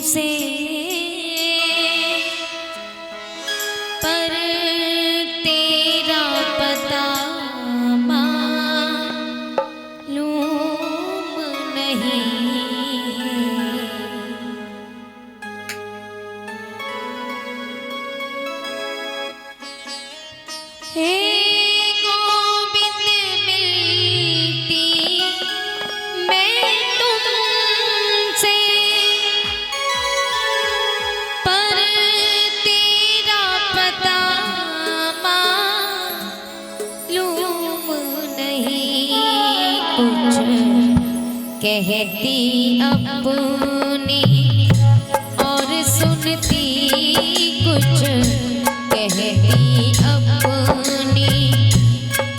से, पर तेरा पता मालूम नहीं। हे गोविंद मिलती मैं तुमसे, पर तेरा पता मालूम नहीं। कुछ कहती अपनी और सुनती कुछ, कहती अपनी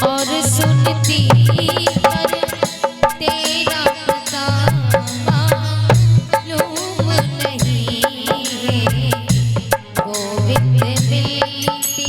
और सुनती, पर तेरा पता मालूम नहीं। गोविंद मिलती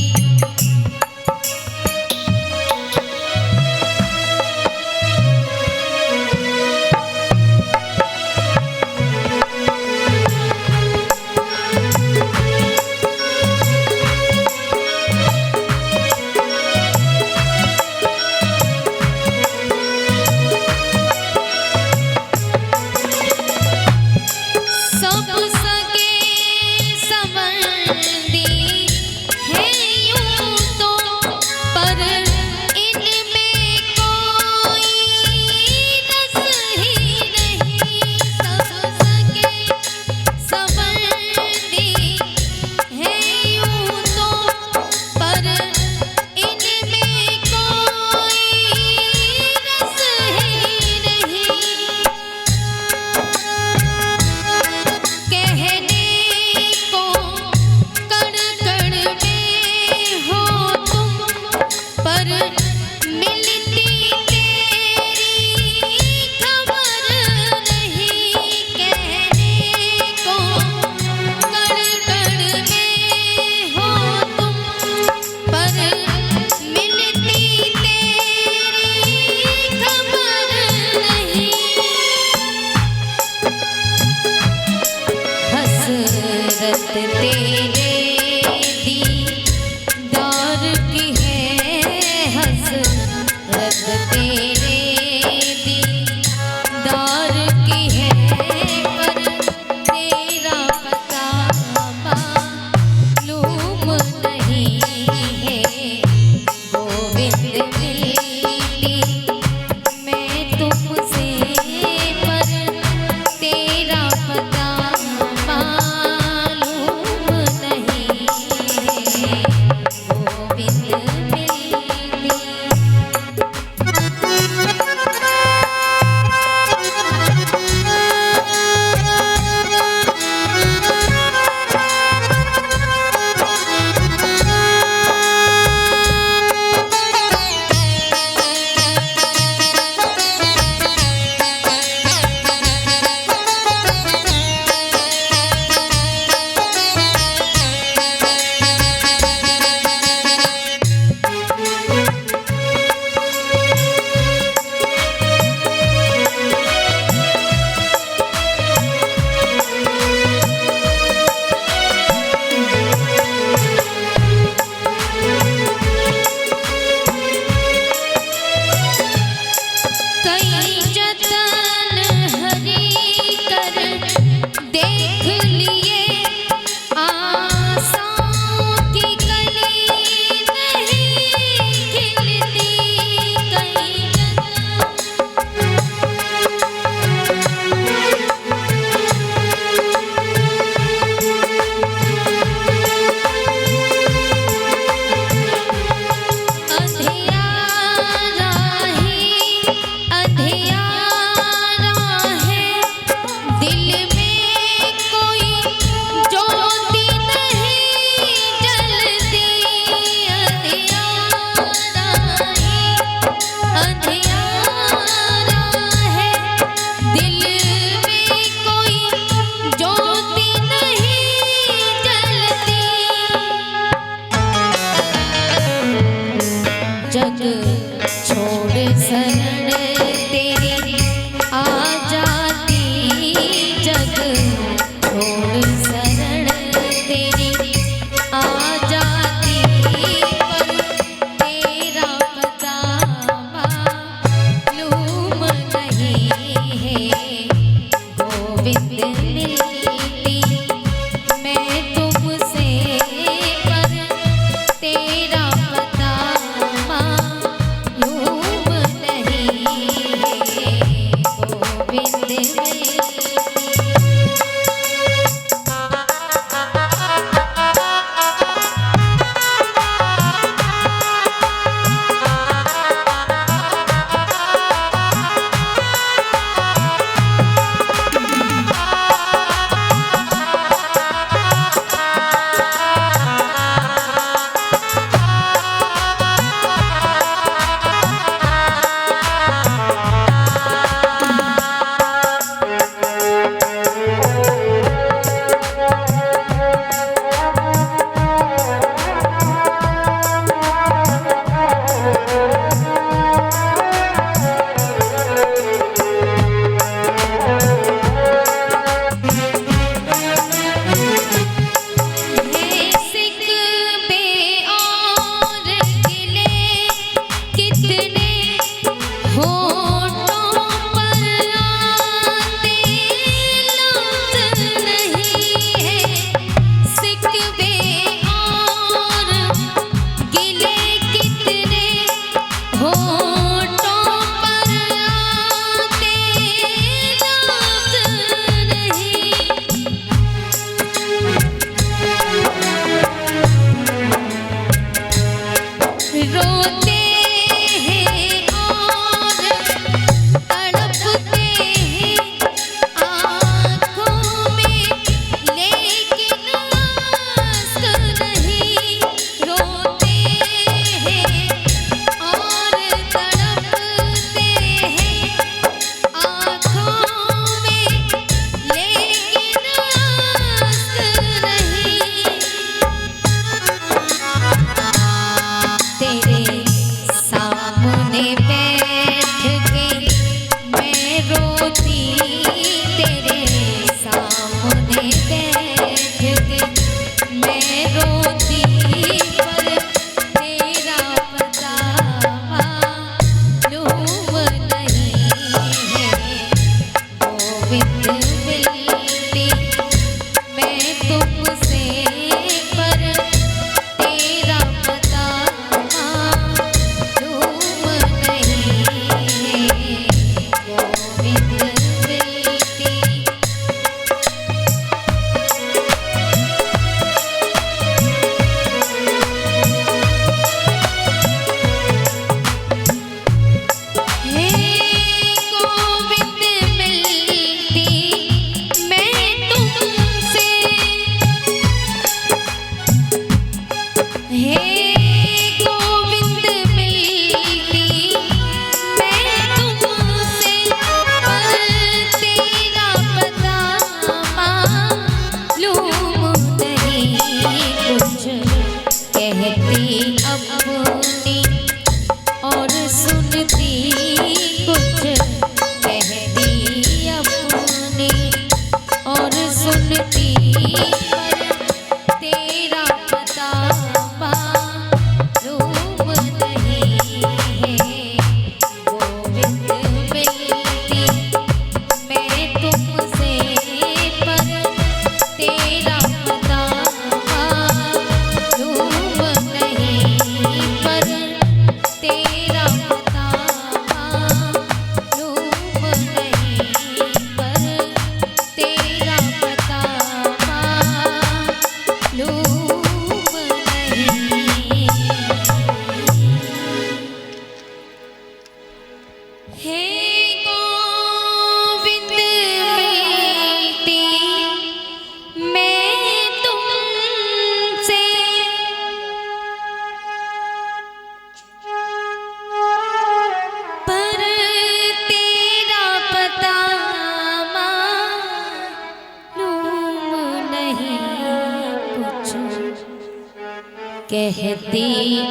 कहती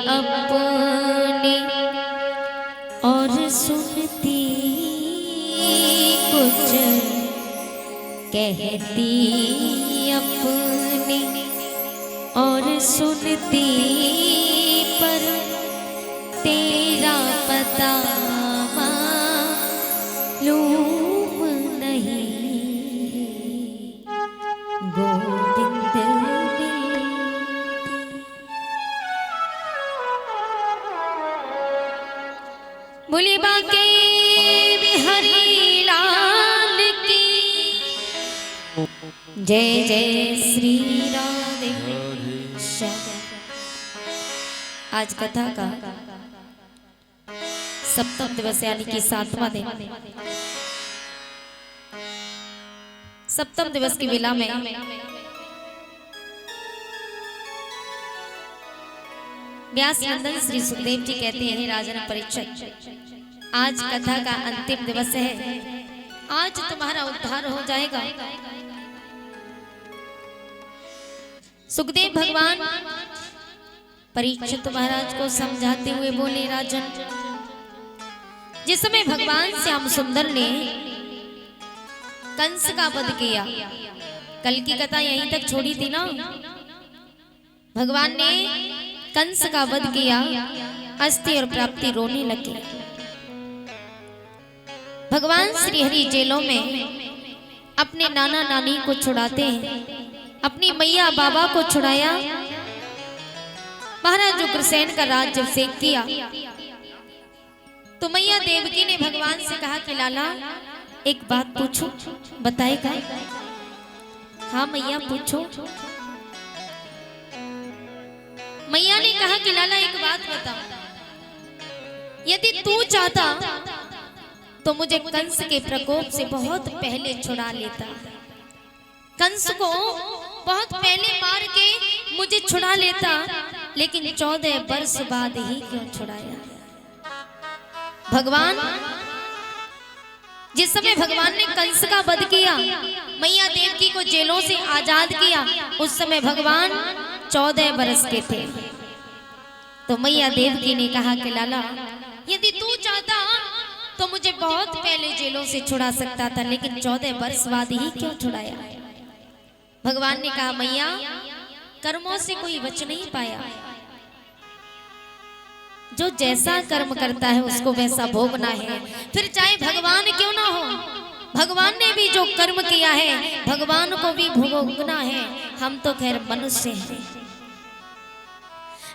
अपनी और सुनती कुछ, कहती अपनी और सुनती पर तेरा पता मालूम नहीं। गोविंद बोले बाके बिहारी लाल की जय जय श्री राधे श्याम। आज कथा का सप्तम दिवस यानी कि 7वां दिन। सप्तम दिवस की वेला में व्यास नंदन श्री सुखदेव जी कहते हैं, राजन परीक्षित, आज कथा का अंतिम दिवस है, आज तुम्हारा उद्धार हो जाएगा। सुखदेव भगवान परीक्षित महाराज को समझाते हुए बोले, राजन, जिस समय भगवान श्याम सुंदर ने कंस का वध किया, कल की कथा यहीं तक छोड़ी थी ना। भगवान ने कंस का वध किया, अस्थि और प्राप्ति रोने लगे। भगवान श्री हरि जेलों में अपने नाना नानी को छुड़ाते हैं, अपनी मैया बाबा को छुड़ाया। महाराज उग्रसेन का राज जब सेक किया तो मैया देवकी ने भगवान से कहा कि लाला एक बात पूछूं, बताएगा? हाँ मैया पूछो। मैया ने कहा कि लाला एक बात बता, यदि तू चाहता तो मुझे कंस के प्रकोप से बहुत पहले छुड़ा लेता। कंस को बहुत पहले मार के मुझे छुड़ा लेता, लेकिन 14 वर्ष बाद ही क्यों छुड़ाया? भगवान, जिस समय भगवान ने कंस का वध किया, मैया देवकी को जेलों से आजाद किया, उस समय भगवान 14 वर्ष के थे। तो मैया देवकी ने कहा कि लाला यदि तू चाहता तो मुझे बहुत पहले जेलों से छुड़ा सकता था, लेकिन 14 वर्ष बाद ही क्यों छुड़ाया? भगवान ने कहा, मैया कर्मों से कोई बच नहीं पाया, जो जैसा कर्म करता है उसको वैसा भोगना है। फिर चाहे भगवान क्यों ना हो, भगवान ने भी जो कर्म किया है भगवान को भी भोगना है। हम तो खैर मनुष्य हैं।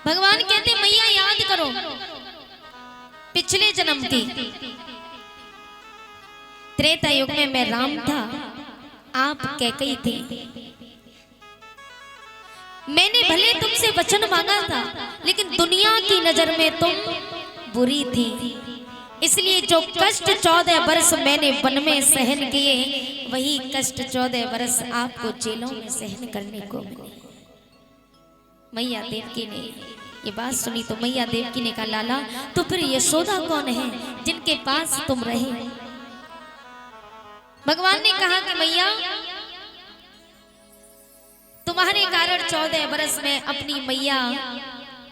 भगवान कहते, मैया याद करो पिछले जन्म की। त्रेता युग में मैं राम था, आप कैकेयी थी। मैंने भले तुमसे वचन मांगा था, लेकिन दुनिया की नजर में तुम बुरी थी, इसलिए जो कष्ट 14 वर्ष मैंने वन में सहन किए, वही कष्ट 14 वर्ष आपको जेलों में सहन करने को मिले। मैया देवकी ने ये बात सुनी तो मैया देवकी ने कहा, लाला तो फिर यशोदा कौन है जिनके पास तुम रहे? भगवान ने कहा कि मैया तुम्हारे कारण 14 वर्ष में अपनी मैया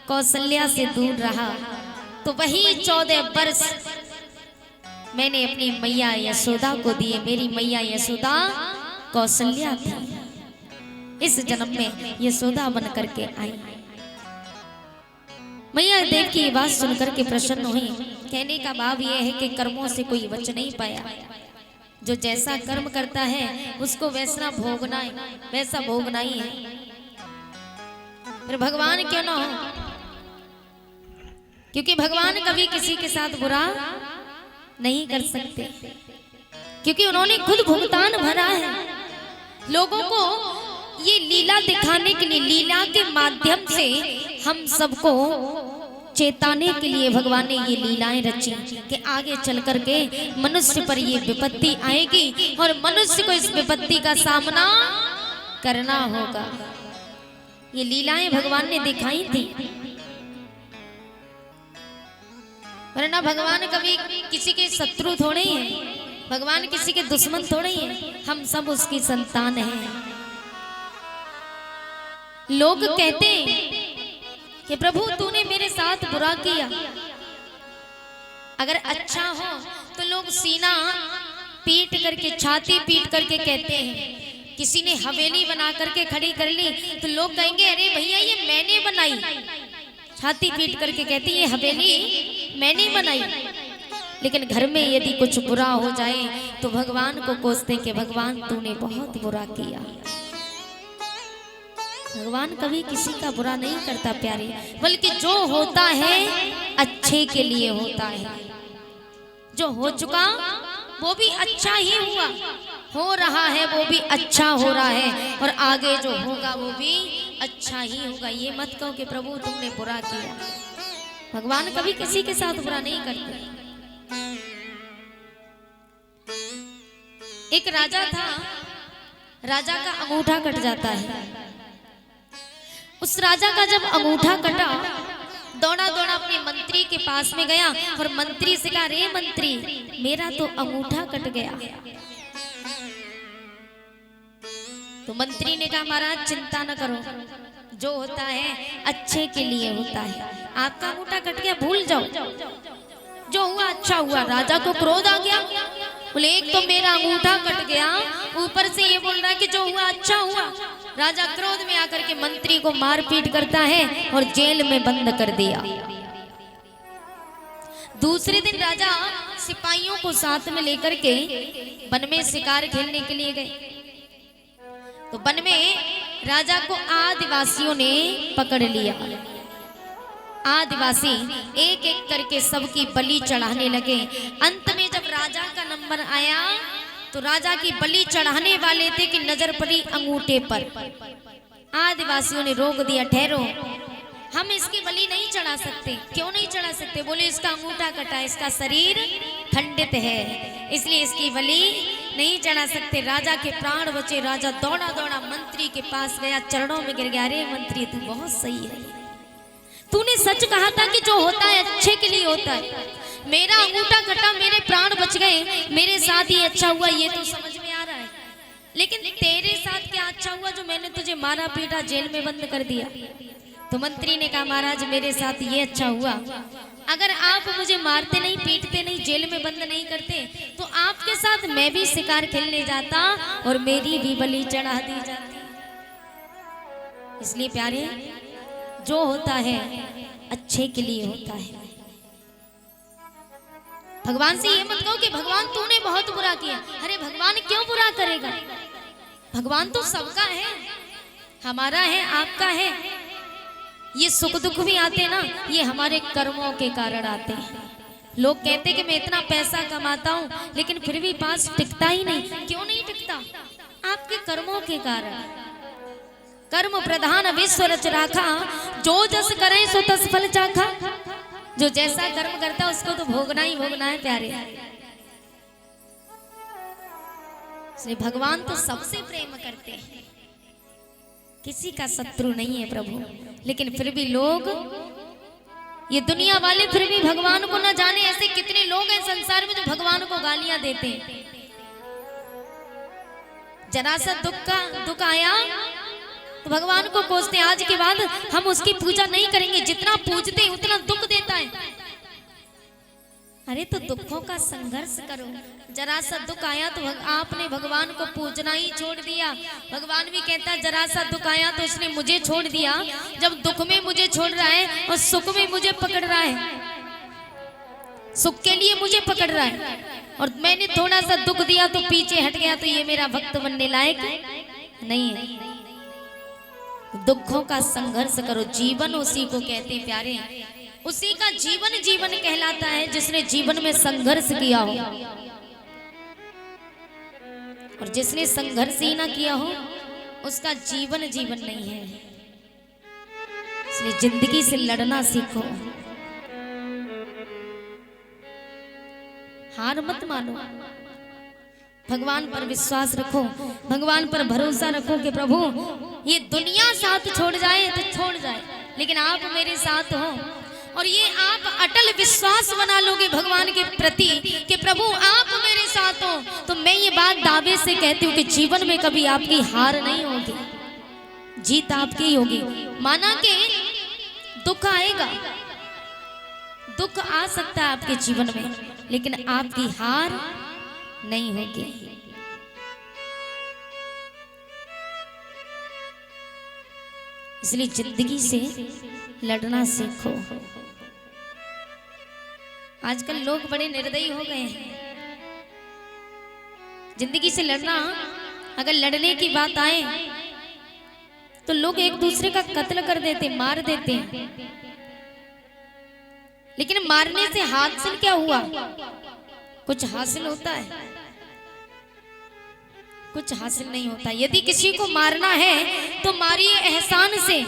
कौशल्या से दूर रहा, तो वही 14 वर्ष मैंने अपनी मैया यशोदा को दिए। मेरी मैया यशोदा कौशल्या थी, इस जन्म में यशोदा बन करके आई। मैया देव की बात सुनकर के प्रसन्न हुई। कहने का भाव यह है कि कर्मों से कोई बच नहीं पाया, जो जैसा कर्म करता है उसको वैसा भोगना है, वैसा भोगना ही है। फिर भगवान क्यों ना हो, क्योंकि भगवान कभी किसी के साथ बुरा नहीं कर सकते, क्योंकि उन्होंने खुद भुगतान भरा है। लोगों को ये लीला दिखाने के लिए, लीला के माध्यम से हम सबको चेताने के लिए भगवान ने ये लीलाएं रची कि आगे चल करके मनुष्य पर ये विपत्ति आएगी और मनुष्य को इस विपत्ति का सामना करना होगा। ये लीलाएं भगवान ने दिखाई थी, वरना भगवान कभी किसी के शत्रु थोड़े ही हैं, भगवान किसी के दुश्मन थोड़े ही हैं, हम सब उसकी संतान हैं। लोग कहते हैं कि प्रभु तूने मेरे साथ बुरा किया। अगर अच्छा हो तो लोग सीना पीट करके, छाती पीट करके कहते हैं। किसी ने हवेली बना करके खड़ी कर ली तो लोग कहेंगे अरे भैया ये मैंने बनाई। छाती पीट करके कहती ये हवेली मैंने बनाई। लेकिन घर में यदि कुछ बुरा हो जाए तो भगवान को कोसते कि भगवान तूने बहुत बुरा किया। भगवान कभी किसी का बुरा नहीं करता प्यारे, बल्कि जो होता है अच्छे के लिए होता है। जो हो चुका वो भी अच्छा ही हुआ, हो रहा है वो भी अच्छा हो रहा है, और आगे जो होगा वो भी अच्छा ही होगा। ये मत कहो कि प्रभु तुमने बुरा किया। भगवान कभी किसी के साथ बुरा नहीं करते। एक राजा था, राजा का अंगूठा कट जाता है। उस राजा का जब अंगूठा कटा, दौड़ा दौड़ा अपने मंत्री के पास में गया और मंत्री से कहा रे मंत्री मेरा तो अंगूठा कट गया। तो मंत्री ने कहा महाराज चिंता न करो, जो होता है अच्छे के लिए होता है। आपका अंगूठा कट गया भूल जाओ, जो हुआ अच्छा हुआ। राजा को क्रोध आ गया, बोले एक तो मेरा अंगूठा कट गया, ऊपर से ये बोल रहा है कि जो हुआ अच्छा हुआ। राजा क्रोध में आकर के मंत्री को मारपीट करता है और जेल में बंद कर दिया। दूसरे दिन राजा सिपाहियों को साथ में लेकर के वन में शिकार खेलने के लिए गए। तो वन में राजा को आदिवासियों ने पकड़ लिया। आदिवासी एक एक करके सबकी बलि चढ़ाने लगे। अंत में जब राजा का नंबर आया तो राजा की बलि चढ़ाने वाले थे कि नजर पड़ी अंगूठे पर। आदिवासियों ने रोक दिया, ठहरो हम इसकी बलि नहीं चढ़ा सकते। क्यों नहीं चढ़ा सकते? बोले इसका अंगूठा कटा, इसका शरीर खंडित है, इसलिए इसकी बलि नहीं चढ़ा सकते। राजा के प्राण बचे। राजा दौड़ा दौड़ा मंत्री के पास गया, चरणों में गिर गया, अरे मंत्री तू बहुत सही है, तूने सच कहा था कि जो होता है अच्छे के लिए होता है। मेरा अंगूठा कटा, मेरे प्राण बच गए, मेरे साथ ही अच्छा हुआ, ये तो समझ में आ रहा है। लेकिन तेरे साथ क्या अच्छा हुआ जो मैंने तुझे मारा पीटा जेल में बंद कर दिया? तो मंत्री ने कहा महाराज मेरे साथ ये अच्छा हुआ, अगर आप मुझे मारते नहीं, पीटते नहीं, जेल में बंद नहीं करते तो आपके साथ मैं भी शिकार खेलने जाता और मेरी भी बलि चढ़ा दी जाती। इसलिए प्यारे, जो होता है अच्छे के लिए होता है। भगवान से ये मत कहो कि भगवान तूने बहुत बुरा किया। अरे भगवान क्यों बुरा करेगा? भगवान तो सबका है, हमारा है, आपका है। ये सुख दुख भी आते ना, ये हमारे कर्मों के कारण आते हैं। लोग कहते हैं कि मैं इतना पैसा कमाता हूँ लेकिन फिर भी पास टिकता ही नहीं। क्यों नहीं टिकता? आपके कर्मों के कारण। कर्म प्रधान विश्व रच राखा, जो जस करे सो तस फल चाखा। जो जैसा कर्म करता है उसको तो भोगना ही भोगना है प्यारे। इसलिए भगवान तो सबसे प्रेम करते हैं, किसी का शत्रु नहीं है प्रभु। लेकिन फिर भी लोग, ये दुनिया वाले फिर भी भगवान को न जाने। ऐसे कितने लोग हैं संसार में जो भगवान को गालियां देते हैं। जरा सा दुख आया तो भगवान को कोसते, आज के बाद हम उसकी पूजा नहीं करेंगे। जितना पूजते हैं उतना दुख देता है। अरे तो दुखों का संघर्ष करो। जरा सा दुख आया तो आपने भगवान को पूजना ही छोड़ दिया। भगवान भी कहता जरा सा दुख आया तो इसने मुझे छोड़ दिया। जब दुख में मुझे छोड़ रहा है और सुख में मुझे पकड़ रहा है, सुख के लिए मुझे पकड़ रहा है और मैंने थोड़ा सा दुख दिया तो पीछे हट गया, तो ये मेरा भक्त बनने लायक नहीं है। दुखों का संघर्ष करो। जीवन उसी को कहते हैं प्यारे, उसी का जीवन जीवन कहलाता है जिसने जीवन में संघर्ष किया हो। और जिसने संघर्ष ही ना किया हो उसका जीवन जीवन नहीं है। इसलिए जिंदगी से लड़ना सीखो, हार मत मानो, भगवान पर विश्वास रखो, भगवान पर भरोसा रखो कि प्रभु ये दुनिया साथ छोड़ जाए तो छोड़ जाए, लेकिन आप मेरे साथ हो। और ये आप अटल विश्वास बना लोगे भगवान के प्रति कि प्रभु आप मेरे साथ हो, तो मैं ये बात दावे से कहती हूँ कि जीवन में कभी आपकी हार नहीं होगी, जीत आपकी ही होगी। माना कि दुख आएगा, दुख आ सकता है आपके जीवन में, लेकिन आपकी हार नहीं होगी। इसलिए जिंदगी से लड़ना सीखो। आजकल लोग बड़े निर्दयी हो गए हैं। जिंदगी से लड़ना, अगर लड़ने की बात आए तो लोग एक दूसरे का कत्ल कर देते, मार देते हैं। लेकिन मारने से हासिल क्या हुआ? कुछ हासिल होता है? कुछ हासिल नहीं होता। यदि किसी को मारना है तो मारिए एहसान से,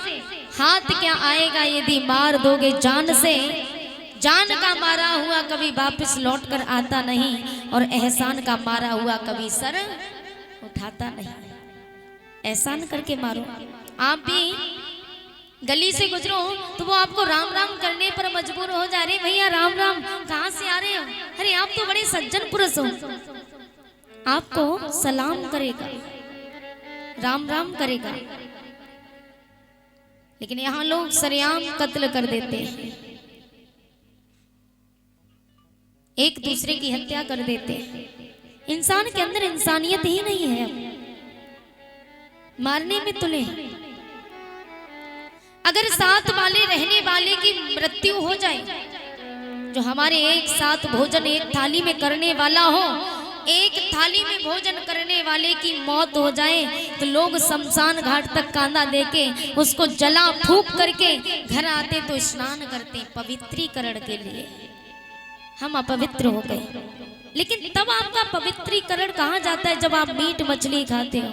हाथ क्या आएगा यदि मार दोगे जान से। जान का मारा हुआ कभी वापस लौट कर आता नहीं, और एहसान का मारा हुआ कभी सर उठाता नहीं। एहसान करके मारो। आप भी गली से गुजरो तो वो आपको राम राम करने पर मजबूर हो जा रहे, भैया राम राम, कहाँ से आ रहे हो? अरे आप तो बड़े सज्जन पुरुष हो। आपको सलाम करेगा, राम राम करेगा, लेकिन यहाँ लोग सरेआम कत्ल कर देते हैं, एक दूसरे की हत्या कर देते हैं। इंसान के अंदर इंसानियत ही नहीं है। अब मारने में तुले। अगर साथ वाले रहने वाले की मृत्यु हो जाए, जो हमारे एक साथ भोजन एक थाली में करने वाला हो, एक थाली में भोजन करने वाले की मौत हो जाए तो लोग शमशान घाट तक कांधा देके उसको जला फूंक करके घर आते तो स्नान करते पवित्रीकरण के लिए। हम अपवित्र हो गए, लेकिन तब आपका पवित्रीकरण कहाँ जाता है? जब आप मीट मछली खाते हो,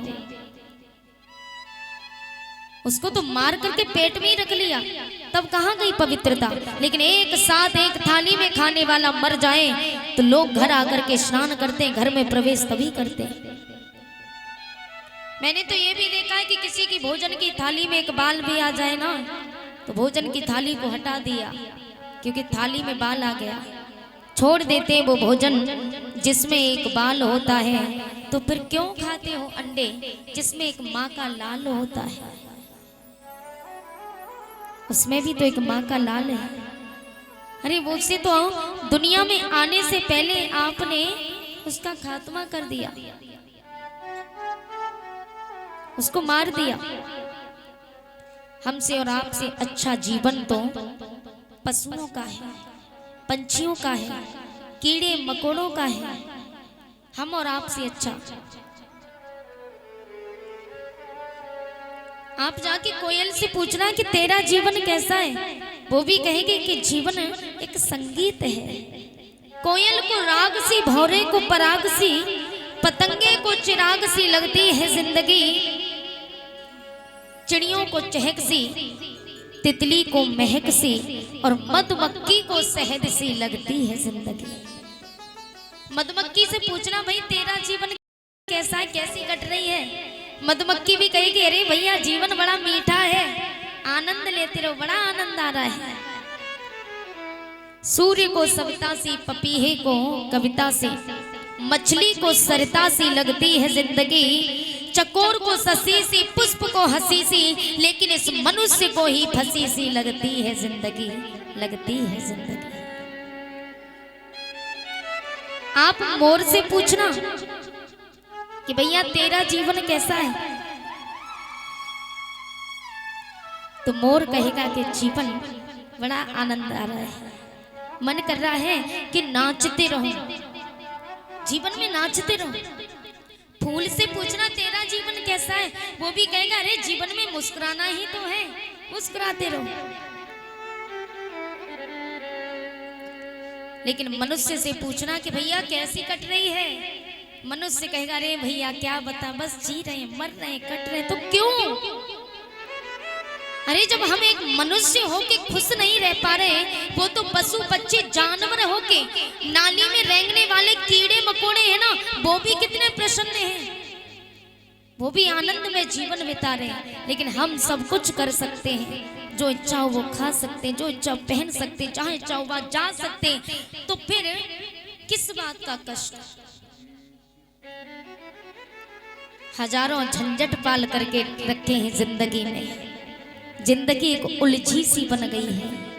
उसको तो मार करके पेट में ही रख लिया, तब कहाँ गई पवित्रता? लेकिन एक साथ एक थाली में खाने वाला मर जाए तो लोग घर आकर के स्नान करते हैं, घर में प्रवेश तभी करते हैं। मैंने तो ये भी देखा है कि किसी की भोजन की थाली में एक बाल भी आ जाए ना, तो भोजन की थाली को हटा दिया, क्योंकि थाली में बाल आ गया, छोड़ देते वो भोजन जिसमें एक बाल होता है। तो फिर क्यों खाते हो अंडे जिसमें एक माँ का लाल होता है? उसमें भी तो एक माँ का लाल है। अरे वो से तो दुनिया में आने से पहले आपने उसका खात्मा कर दिया, उसको मार दिया। हमसे और आपसे अच्छा जीवन तो पशुओं का है, पंछियों का है, कीड़े मकोड़ों का है। हम और आपसे अच्छा। आप जाके कोयल से पूछना कि तेरा जीवन कैसा है, वो भी कहेगी कि जीवन एक संगीत है। कोयल को राग सी, भौरे को पराग सी, पतंगे को चिराग सी लगती है जिंदगी, चिड़ियों को चहक सी, तितली को महक सी, और मधुमक्खी को शहद सी लगती है जिंदगी। मधुमक्खी से पूछना भाई तेरा जीवन कैसा है, कैसी कट रही है? मधुमक्खी भी कहेगी अरे भैया जीवन बड़ा मीठा है, आनंद लेते रहो, बड़ा आनंद आ रहा है। सूर्य को सविता सी, पपीहे को कविता सी, मछली को सरिता सी लगती है जिंदगी, चकोर को ससी सी, पुष्प को हंसी सी, लेकिन इस मनुष्य को ही फंसी सी लगती है जिंदगी, लगती है जिंदगी। आप मोर से पूछना कि भैया तेरा जीवन कैसा है, तो मोर कहेगा कि जीवन बड़ा आनंद आ रहा है, मन कर रहा है कि नाचते रहो, जीवन में नाचते रहो। फूल से पूछना तेरा जीवन कैसा है, वो भी कहेगा अरे जीवन में मुस्कुराना ही तो है, मुस्कुराते रहो। लेकिन मनुष्य से पूछना कि भैया कैसी कट रही है, मनुष्य कहेगा अरे भैया क्या बता, बस जी रहे, मर रहे, कट रहे। तो क्यों? अरे जब हम एक मनुष्य होके खुश नहीं रह पा रहे, वो तो पशु पक्षी जानवर होके, नाली में रेंगने वाले कीड़े मकोड़े हैं ना, वो भी कितने प्रसन्न हैं, वो भी आनंद में जीवन बिता रहे हैं। लेकिन हम सब कुछ कर सकते हैं, जो इच्छा हो वो खा सकते हैं, जो इच्छा पहन सकते हैं, जहां इच्छा हो वहां जा सकते हैं, तो फिर किस बात का कष्ट? हजारों झंझट पाल करके रखे हैं जिंदगी में, जिंदगी एक उलझी सी बन गई है।